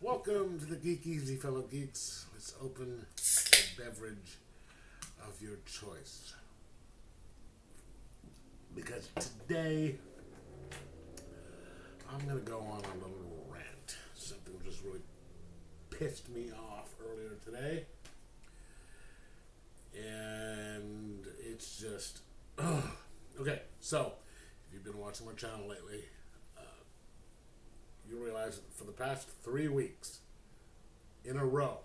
Welcome to the Geek Easy, fellow geeks. Let's open a beverage of your choice. Because today, I'm going to go on a little rant. Something just really pissed me off earlier today. And it's just, okay, so, if you've been watching my channel lately, you realize that for the past 3 weeks in a row,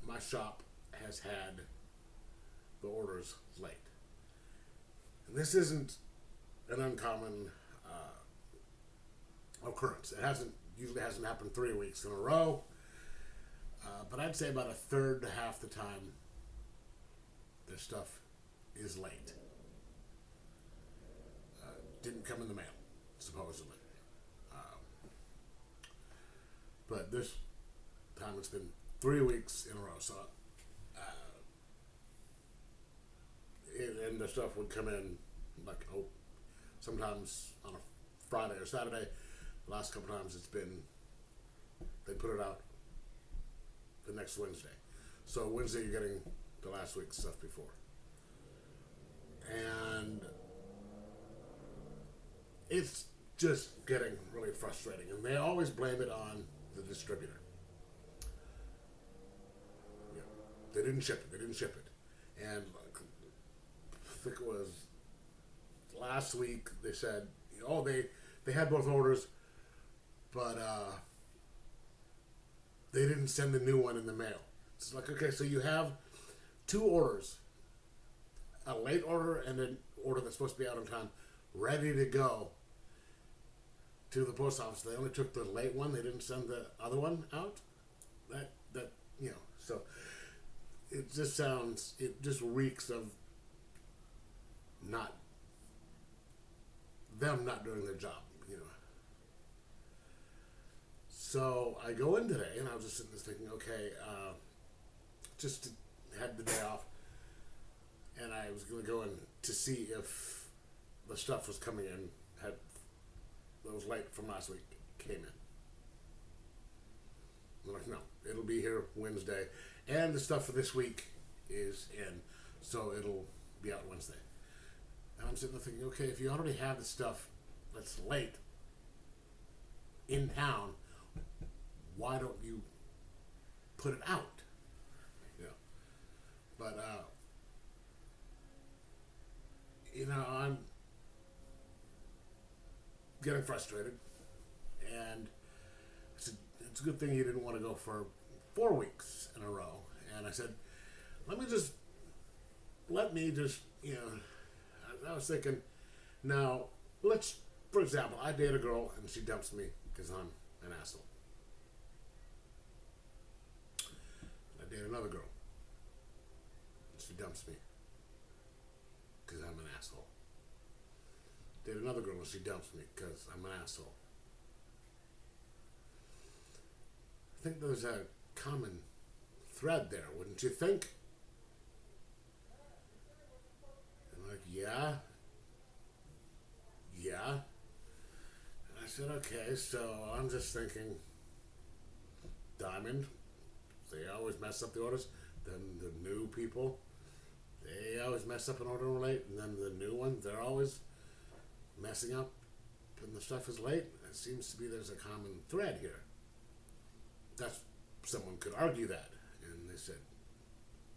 my shop has had the orders late. And this isn't an uncommon occurrence. It usually hasn't happened 3 weeks in a row, but I'd say about a third to half the time their stuff is late. Didn't come in the mail, supposedly. But this time it's been 3 weeks in a row, so and the stuff would come in like sometimes on a Friday or Saturday. The last couple times it's been, they put it out the next Wednesday. So Wednesday you're getting the last week's stuff before. And it's just getting really frustrating. And they always blame it on the distributor. Yeah, they didn't ship it. And I think it was last week they said, oh, they had both orders, but they didn't send the new one in the mail. It's like, okay, so you have 2 orders, a late order and an order that's supposed to be out on time, ready to go to the post office. They only took the late one. They didn't send the other one out. That so it just reeks of them not doing their job, So I go in today and I was just sitting there thinking, okay, just had the day off, and I was going to go in to see if the stuff was coming in, that was late from last week came in. I'm like, no, it'll be here Wednesday, and the stuff for this week is in, so it'll be out Wednesday. And I'm sitting there thinking, okay, if you already have the stuff that's late in town, why don't you put it out? But I'm getting frustrated, and it's a good thing you didn't want to go for 4 weeks in a row. And I said, let me just, I was thinking, now, for example, I date a girl and she dumps me because I'm an asshole. I date another girl and she dumps me because I'm an asshole. Date another girl and she dumps me because I'm an asshole. I think there's a common thread there, wouldn't you think? I'm like, yeah. And I said, okay, so I'm just thinking, Diamond, they always mess up the orders. Then the new people, they always mess up an order late, and then the new one, they're always messing up when the stuff is late. It seems to be there's a common thread here. Someone could argue that, and they said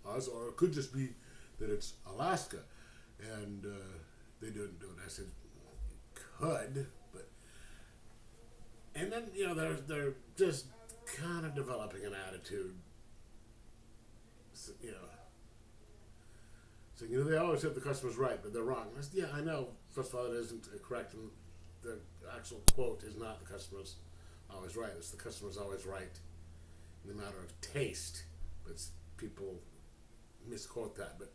us, or it could just be that it's Alaska, and they didn't do it. I said, could, but, and then they're just kind of developing an attitude. So, they always have the customer's right, but they're wrong. I said, yeah, I know. First of all, it isn't correct, and the actual quote is not the customer's always right. It's the customer's always right in the matter of taste. But people misquote that. But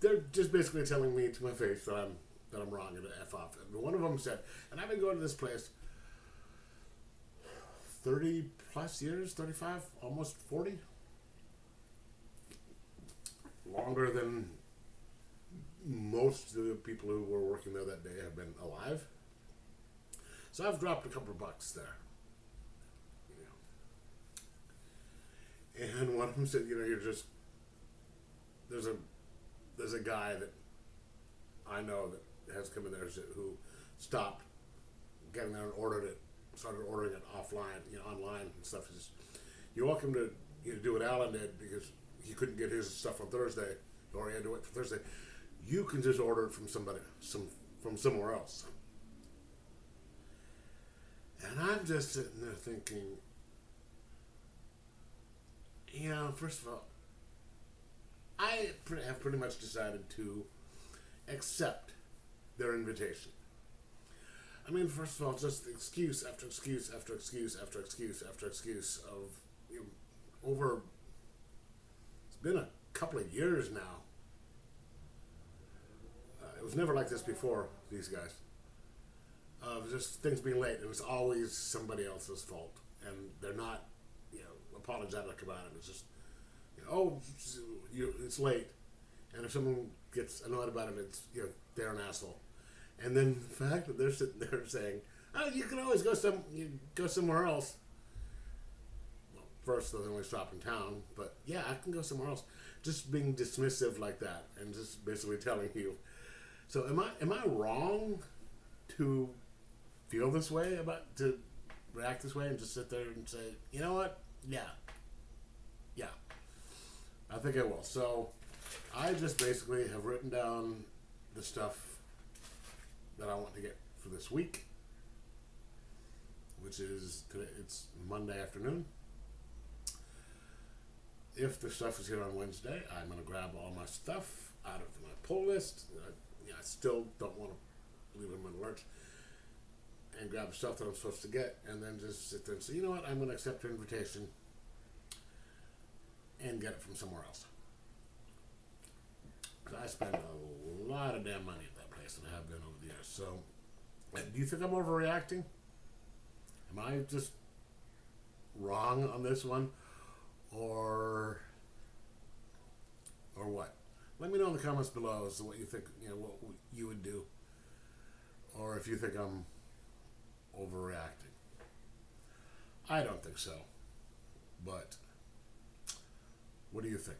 they're just basically telling me to my face that I'm wrong and to F off. And one of them said, and I've been going to this place 30 plus years, 35, almost 40. Longer than most of the people who were working there that day have been alive. So So I've dropped a couple of bucks there. You know. And one of them said, you know, you're just there's a guy that I know that has come in there who stopped getting there and started ordering it offline, you know, online and stuff. He says, you're welcome to do what Alan did because he couldn't get his stuff on Thursday, or he had to wait for Thursday. You can just order it from from somewhere else. And I'm just sitting there thinking, you know, first of all, I have pretty much decided to accept their invitation. I mean, first of all, just excuse after excuse after excuse after excuse after excuse of, you know, over, it's been a couple of years now. It was never like this before, these guys. Just things being late, and it's always somebody else's fault. And they're not, you know, apologetic about it. It's just, you know, it's late. And if someone gets annoyed about it, it's, you know, they're an asshole. And then the fact that they're sitting there saying, oh, you can always go somewhere else. Well, first, they'll only stop in town, but yeah, I can go somewhere else. Just being dismissive like that, and just basically telling you. So am I wrong to feel this way, to react this way, and just sit there and say, you know what? Yeah, I think I will. So I just basically have written down the stuff that I want to get for this week, which is today. It's Monday afternoon. If the stuff is here on Wednesday, I'm going to grab all my stuff out of my pull list. I still don't want to leave them in a lurch, and grab the stuff that I'm supposed to get, and then just sit there and say, you know what, I'm going to accept your invitation and get it from somewhere else. I spend a lot of damn money at that place, and I have been over the years. So, do you think I'm overreacting? Am I just wrong on this one, or what? Let me know in the comments below as to what you think. You know, what you would do, or if you think I'm overreacting. I don't think so, but what do you think?